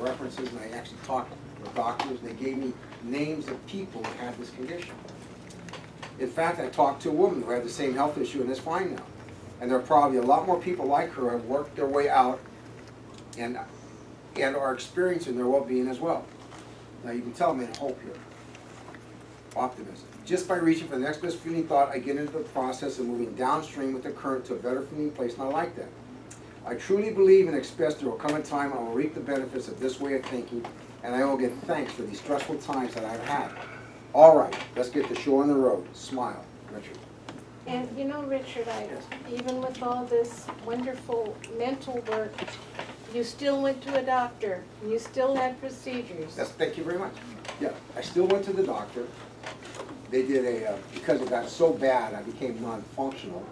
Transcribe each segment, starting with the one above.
references, and I actually talked with doctors. They gave me names of people who had this condition. In fact, I talked to a woman who had the same health issue and is fine now. And there are probably a lot more people like her who have worked their way out and are experiencing their well-being as well. Now you can tell I'm in hope here. Optimism. Just by reaching for the next best feeling thought, I get into the process of moving downstream with the current to a better feeling place, and I like that. I truly believe and expect there will come a time I will reap the benefits of this way of thinking, and I will give thanks for these stressful times that I've had. All right, let's get the show on the road. Smile, Richard. And you know, Richard, even with all this wonderful mental work, you still went to a doctor. You still had procedures. Yes, thank you very much. Yeah, I still went to the doctor. They did because it got so bad, I became non-functional.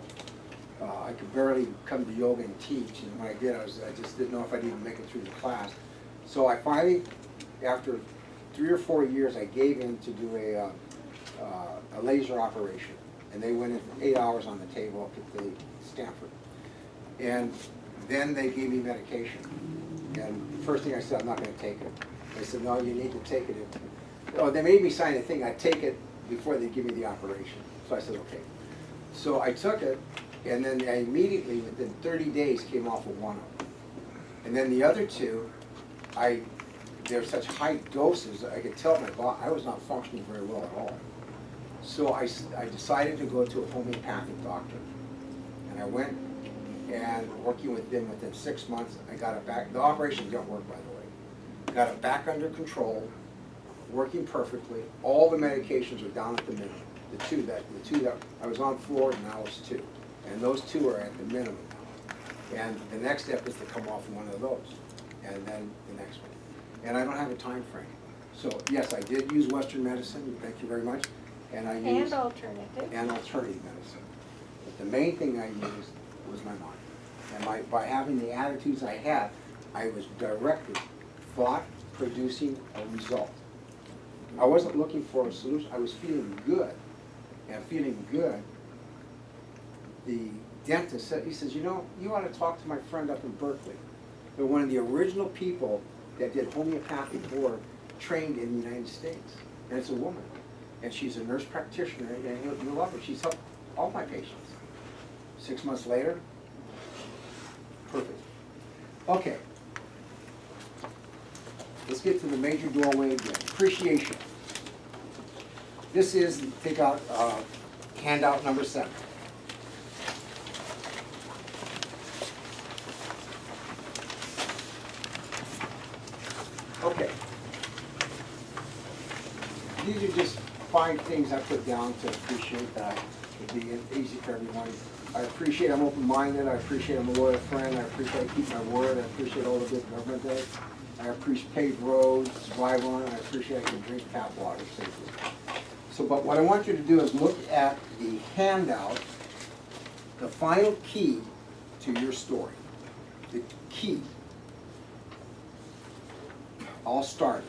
I could barely come to yoga and teach, and when I did, I just didn't know if I'd even make it through the class. So I finally, after 3 or 4 years, I gave in to do a laser operation. And they went in for 8 hours on the table up at the Stanford. And then they gave me medication. And the first thing I said, I'm not going to take it. They said, no, you need to take it. They made me sign a thing. I'd take it before they give me the operation. So I said, okay. So I took it, and then I immediately, within 30 days, came off of one of them. And then the other two, they're such high doses, I could tell my body, I was not functioning very well at all. So I decided to go to a homeopathic doctor. And I went, and working with them within 6 months, I got it back. The operation didn't work, by the way. Got it back under control, working perfectly. All the medications are down at the minimum. The two that I was on 4, and now it's 2. And those 2 are at the minimum now. And the next step is to come off one of those, and then the next one. And I don't have a time frame. So yes, I did use Western medicine. Thank you very much. And I used alternative medicine. But the main thing I used was my mind. And by having the attitudes I had, I was directed, thought producing a result. I wasn't looking for a solution. I was feeling good. And feeling good, the dentist said, he says, you know, you ought to talk to my friend up in Berkeley. They're one of the original people that did homeopathic or trained in the United States. And it's a woman. And she's a nurse practitioner, and you'll love her. She's helped all my patients. 6 months later, perfect. Okay. Let's get to the major doorway again. Appreciation. This is, take out handout number 7. Okay. These are just 5 things I put down to appreciate that. It'll be easy for everyone. I appreciate I'm open-minded. I appreciate I'm a loyal friend. I appreciate I keep my word. I appreciate all the good government does. I appreciate paved roads, drive on. I appreciate I can drink tap water safely. So, but what I want you to do is look at the handout, the final key to your story. The key. I'll start.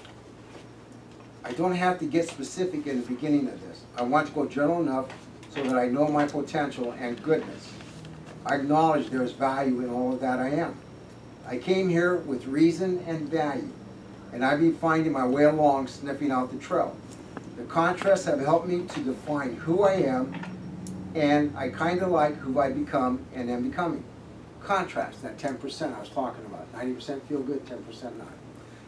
I don't have to get specific in the beginning of this. I want to go general enough so that I know my potential and goodness. I acknowledge there is value in all of that I am. I came here with reason and value, and I've been finding my way along, sniffing out the trail. The contrasts have helped me to define who I am, and I kind of like who I become and am becoming. Contrast, that 10% I was talking about. 90% feel good, 10% not.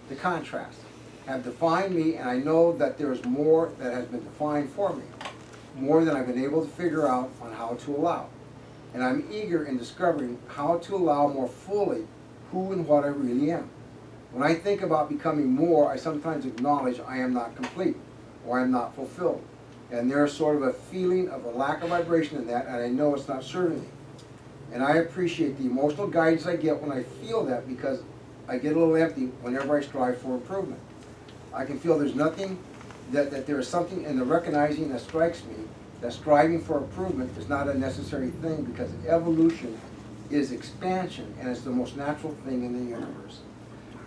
The contrast have defined me, and I know that there is more that has been defined for me, more than I've been able to figure out on how to allow. And I'm eager in discovering how to allow more fully who and what I really am. When I think about becoming more, I sometimes acknowledge I am not complete, or I'm not fulfilled. And there's sort of a feeling of a lack of vibration in that, and I know it's not serving me. And I appreciate the emotional guidance I get when I feel that, because I get a little empty whenever I strive for improvement. I can feel there's nothing, that there is something in the recognizing that strikes me, that striving for improvement is not a necessary thing, because evolution is expansion, and it's the most natural thing in the universe.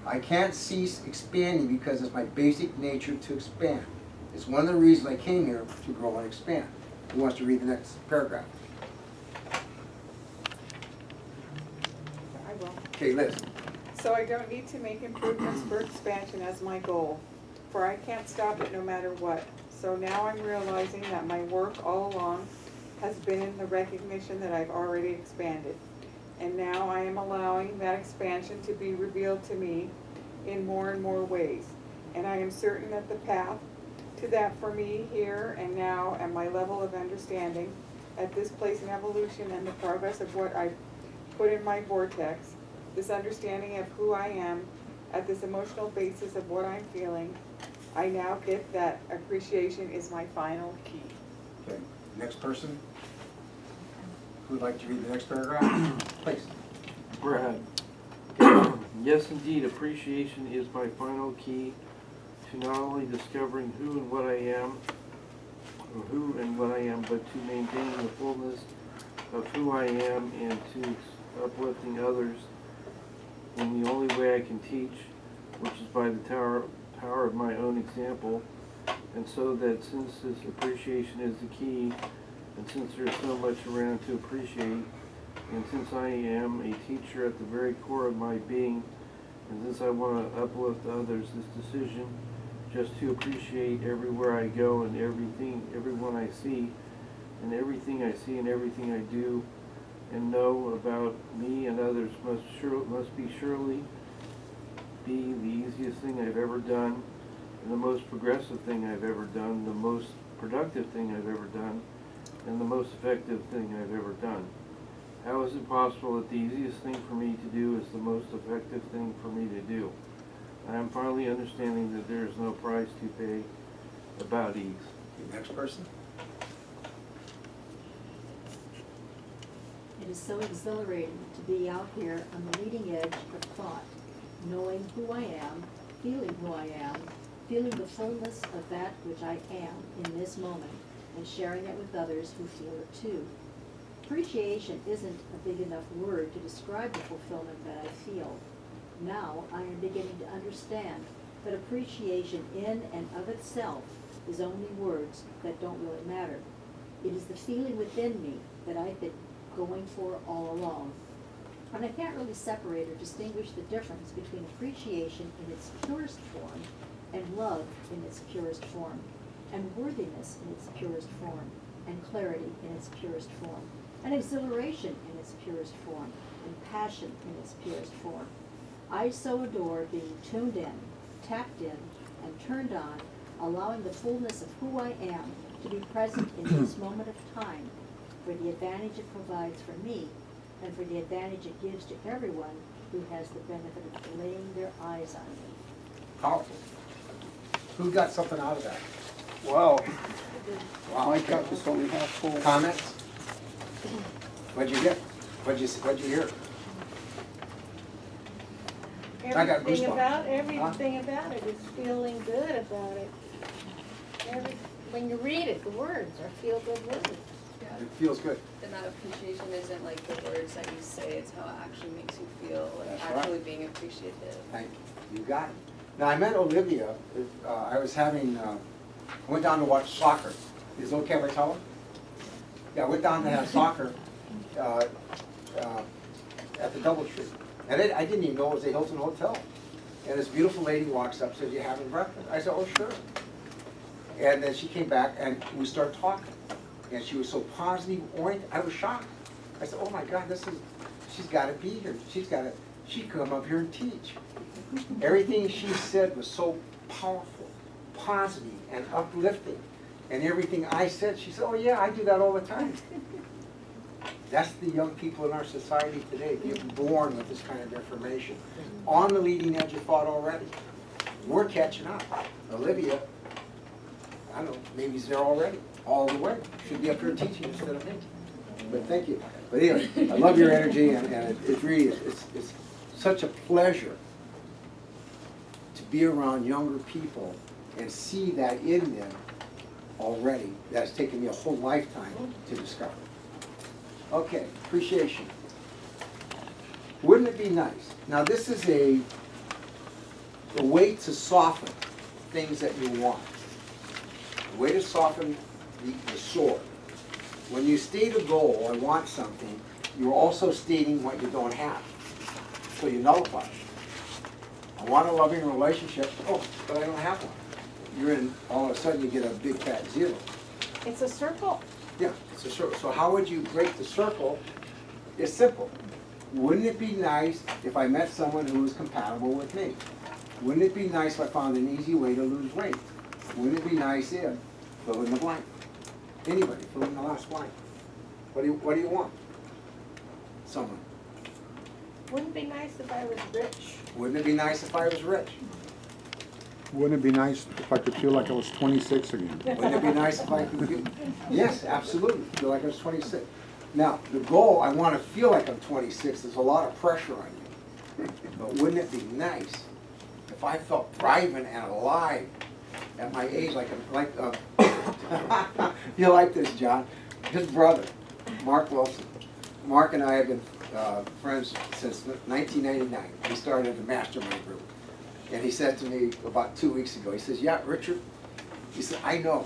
I can't cease expanding because it's my basic nature to expand. It's one of the reasons I came here, to grow and expand. Who wants to read the next paragraph? I will. Okay, Liz. So I don't need to make improvements for expansion as my goal, for I can't stop it no matter what. So now I'm realizing that my work all along has been in the recognition that I've already expanded. And now I am allowing that expansion to be revealed to me in more and more ways. And I am certain that the path to that for me here and now and my level of understanding at this place in evolution and the progress of what I've put in my vortex, this understanding of who I am at this emotional basis of what I'm feeling, I now get that appreciation is my final key. Okay, next person. Who'd like to read the next paragraph? Please. Brad. Yes, indeed, appreciation is my final key to not only discovering who and what I am, but to maintaining the fullness of who I am and to uplifting others in the only way I can teach, which is by the power of my own example. And so that since this appreciation is the key, and since there's so much around to appreciate, and since I am a teacher at the very core of my being, and since I want to uplift others, this decision just to appreciate everywhere I go and everyone I see, and everything I see and everything I do and know about me and others must surely be the easiest thing I've ever done, and the most progressive thing I've ever done, the most productive thing I've ever done, and the most effective thing I've ever done. How is it possible that the easiest thing for me to do is the most effective thing for me to do? I am finally understanding that there is no price to pay about ease. Next person. It is so exhilarating to be out here on the leading edge of thought, knowing who I am, feeling who I am, feeling the fullness of that which I am in this moment, and sharing it with others who feel it too. Appreciation isn't a big enough word to describe the fulfillment that I feel. Now I am beginning to understand that appreciation in and of itself is only words that don't really matter. It is the feeling within me that I've been going for all along. And I can't really separate or distinguish the difference between appreciation in its purest form and love in its purest form, and worthiness in its purest form, and clarity in its purest form, and exhilaration in its purest form, and passion in its purest form. I so adore being tuned in, tapped in, and turned on, allowing the fullness of who I am to be present in this moment of time for the advantage it provides for me and for the advantage it gives to everyone who has the benefit of laying their eyes on me. Powerful. Who got something out of that? Wow, Wow. my cup is only half full. Comments? What'd you get? What'd you hear? I got goosebumps. Everything about it is feeling good about it. When you read it, the words are feel-good words. Yeah. It feels good. And that appreciation isn't like the words that you say, it's how it actually makes you feel, like That's right. actually being appreciative. Thank you. You got it. Now, I met Olivia. I was having, I went down to watch soccer. Is it okay if I tell her? Yeah, I went down to have soccer at the Doubletree. And I didn't even know it was the Hilton Hotel. And this beautiful lady walks up and says, "You having breakfast?" I said, "Oh, sure." And then she came back and we started talking. And she was so positive oriented. I was shocked. I said, "Oh my God, she's got to be here. She come up here and teach." Everything she said was so powerful, positive, and uplifting. And everything I said, she said, "Oh yeah, I do that all the time." That's the young people in our society today. They're born with this kind of information. On the leading edge of thought already. We're catching up. Olivia, I don't know, maybe he's there already, all the way. Should be up here teaching instead of me. But thank you. But anyway, I love your energy, and it really is, it's such a pleasure to be around younger people and see that in them already. That's taken me a whole lifetime to discover. Okay, appreciation. Wouldn't it be nice? Now this is a way to soften things that you want. A way to soften the sword. When you state a goal, I want something, you're also stating what you don't have. So you nullify it. I want a loving relationship, oh, but I don't have one. You're in, all of a sudden you get a big fat zero. It's a circle. Yeah, it's a circle. So how would you break the circle? It's simple. Wouldn't it be nice if I met someone who was compatible with me? Wouldn't it be nice if I found an easy way to lose weight? Wouldn't it be nice if, fill in the blank. Anybody, fill in the last blank. What do you want? Someone. Wouldn't it be nice if I was rich? Wouldn't it be nice if I was rich? Wouldn't it be nice if I could feel like I was 26 again? Wouldn't it be nice if I could feel, yes, absolutely, feel like I was 26. Now, the goal, I want to feel like I'm 26, there's a lot of pressure on you. But wouldn't it be nice if I felt thriving and alive at my age, you like this, John? His brother, Mark Wilson. Mark and I have been friends since 1999. We started a mastermind group. And he said to me about 2 weeks ago, he says, yeah, Richard, he said, I know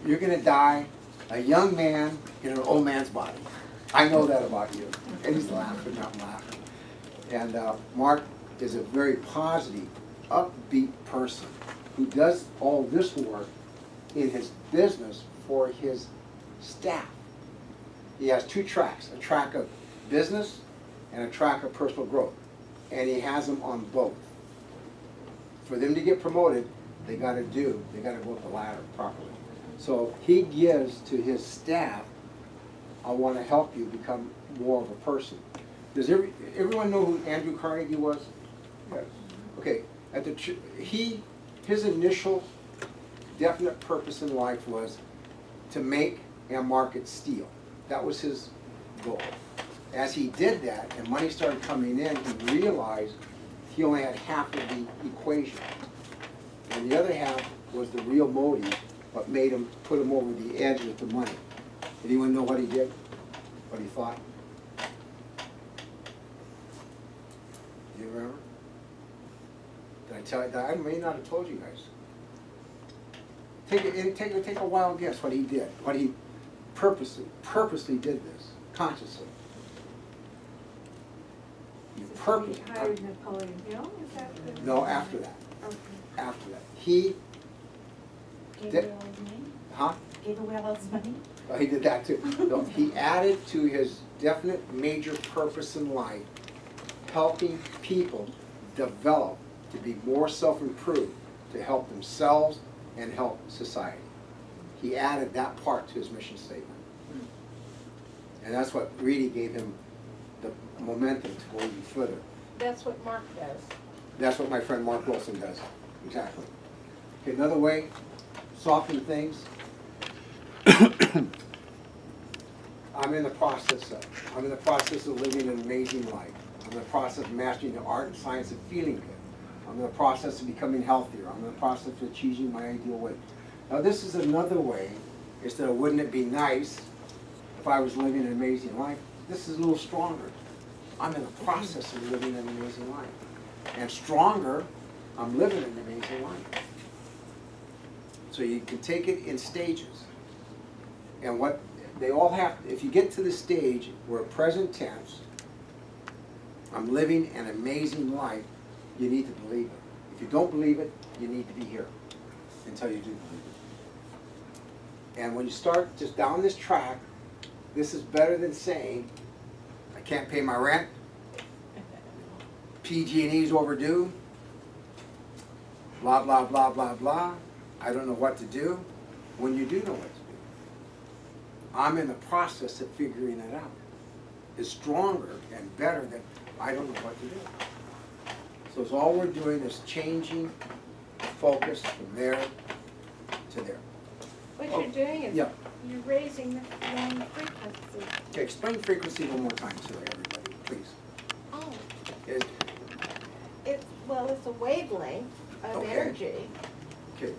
you're gonna die a young man in an old man's body. I know that about you. And he's laughing, I'm laughing. And Mark is a very positive, upbeat person who does all this work in his business for his staff. He has 2 tracks, a track of business and a track of personal growth. And he has them on both. For them to get promoted, they gotta go up the ladder properly. So he gives to his staff, I wanna help you become more of a person. Does everyone know who Andrew Carnegie was? Yes. Okay, his initial definite purpose in life was to make and market steel. That was his goal. As he did that, and money started coming in, he realized he only had half of the equation. And the other half was the real motive, what made him, put him over the edge with the money. Did anyone know what he did? What he thought? Do you remember? Did I tell you? I may not have told you guys. Take a wild guess what he did. What he purposely did this, consciously. He purposely. He hired Napoleon Hill, is that the? No, after that. Okay. After that, he, Gave away all his money? huh? Gave away all his money? Oh, he did that too. No, he added to his definite major purpose in life, helping people develop to be more self-improved, to help themselves and help society. He added that part to his mission statement. And that's what really gave him the momentum to go even further. That's what Mark does. That's what my friend Mark Wilson does, exactly. Okay, another way, soften things. I'm in the process of living an amazing life. I'm in the process of mastering the art and science of feeling good. I'm in the process of becoming healthier. I'm in the process of achieving my ideal weight. Now this is another way, instead of wouldn't it be nice if I was living an amazing life, this is a little stronger. I'm in the process of living an amazing life. And stronger, I'm living an amazing life. So you can take it in stages. And what they all have, if you get to the stage where present tense, I'm living an amazing life, you need to believe it. If you don't believe it, you need to be here until you do believe it. And when you start just down this track, this is better than saying, I can't pay my rent, PG&E's overdue, blah, blah, blah, blah, blah. I don't know what to do. When you do know what to do. I'm in the process of figuring it out. It's stronger and better than I don't know what to do. So it's all we're doing is changing the focus from there to there. What you're doing is Yeah. you're raising the frequency. Okay, explain frequency one more time to everybody, please. Oh, Is- it's a wavelength of Okay. energy. Okay,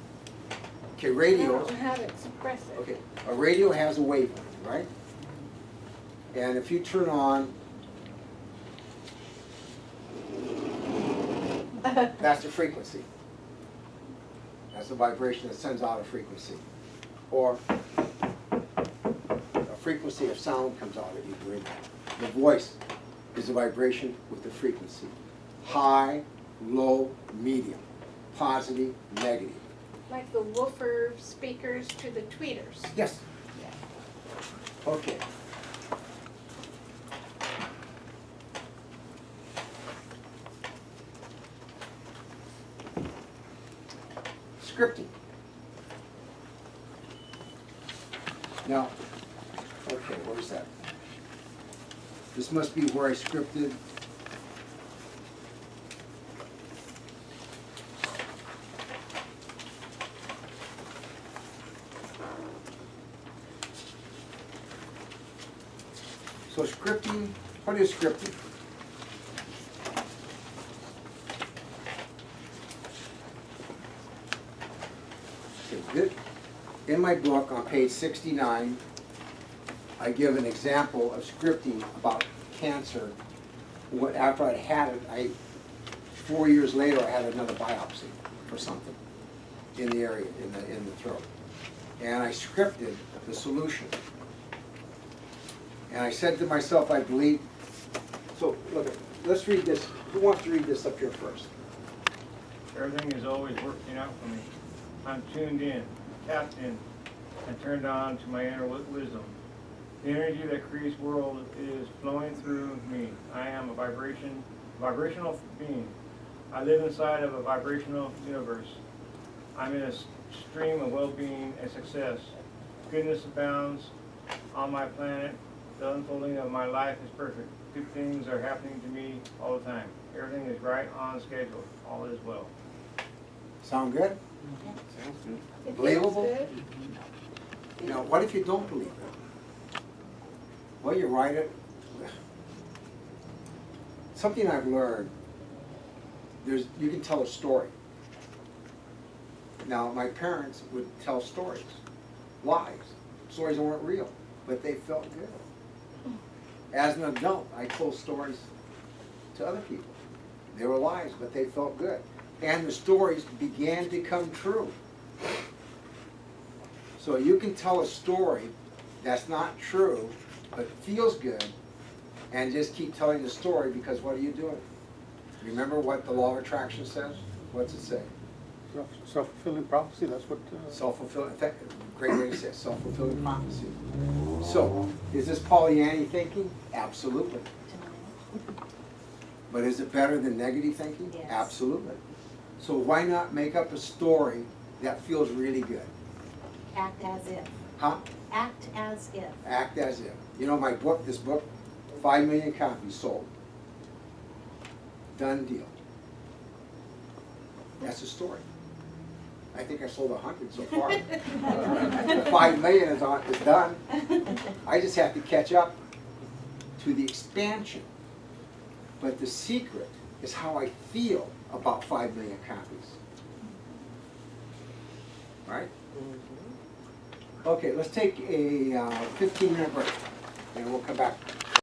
I don't radios. know how to express it. Okay, a radio has a wavelength, right? And if you turn on, that's the frequency. That's the vibration that sends out a frequency. Or a frequency of sound comes out of you doing that. The voice is a vibration with the frequency. High, low, medium, positive, negative. Like the woofer speakers to the tweeters. Yes. Okay. Scripting. Now, okay, where's that? This must be where I scripted. So scripting, what is scripting? In my book, on page 69, I give an example of scripting about cancer. After I'd had it, 4 years later, I had another biopsy for something in the area, in the throat. And I scripted the solution. And I said to myself, I believe, so look, let's read this. Who wants to read this up here first? Everything is always working out for me. I'm tuned in, tapped in, and turned on to my inner wisdom. The energy that creates world is flowing through me. I am a vibrational being. I live inside of a vibrational universe. I'm in a stream of well-being and success. Goodness abounds on my planet. The unfolding of my life is perfect. Good things are happening to me all the time. Everything is right on schedule. All is well. Sound good? Sounds good. It Believable? feels good. Now, what if you don't believe it? Well, you write it. Something I've learned, you can tell a story. Now, my parents would tell stories, lies. Stories that weren't real, but they felt good. As an adult, I told stories to other people. They were lies, but they felt good. And the stories began to come true. So you can tell a story that's not true, but feels good, and just keep telling the story, because what are you doing? Remember what the law of attraction says? What's it say? Self-fulfilling prophecy, that's what. Self-fulfilling, in fact, great way to say it, self-fulfilling prophecy. So, is this Pollyanny thinking? Absolutely. But is it better than negative thinking? Yes. Absolutely. So why not make up a story that feels really good? Act as if. Huh? Act as if. Act as if. You know, this book, 5 million copies sold. Done deal. That's a story. I think I sold 100 so far. 5 million is done. I just have to catch up to the expansion. But the secret is how I feel about 5 million copies. Right? Okay, let's take a 15-minute break, and we'll come back.